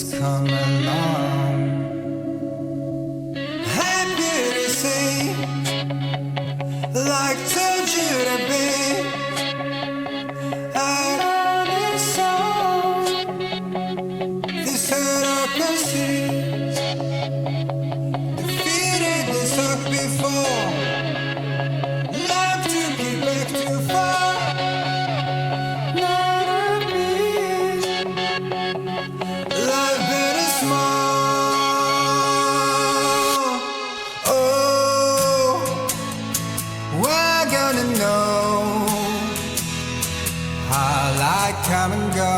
it's come along. Happy to see, like told you to be. I heard this song, this hurt I can see. Defeated this hurt before. Love to get back too far. Not a beat. Life better small. Oh, we're gonna know how light come and go.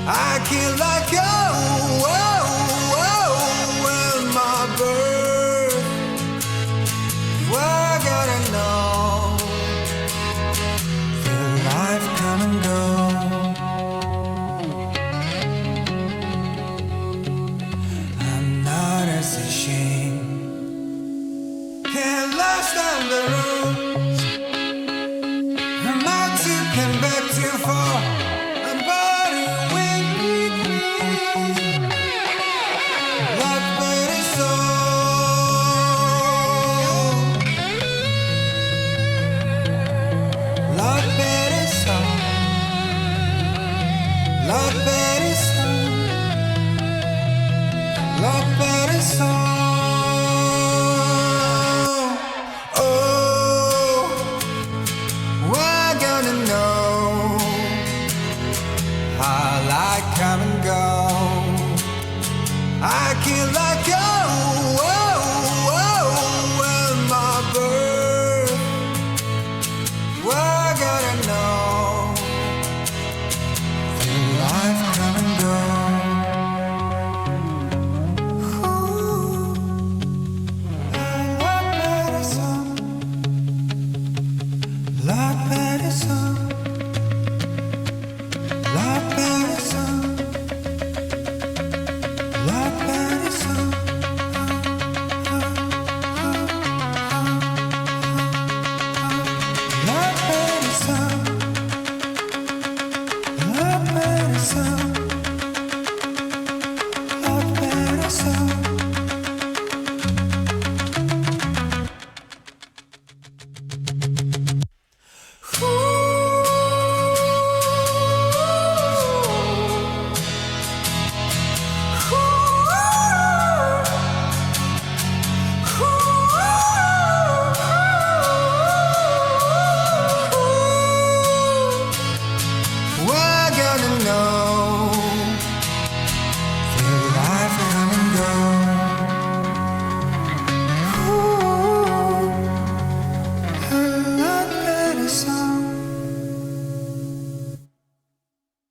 I can't let go. When my birth, we're gonna know the life come and go. I'm not as ashamed. Can't last on the road.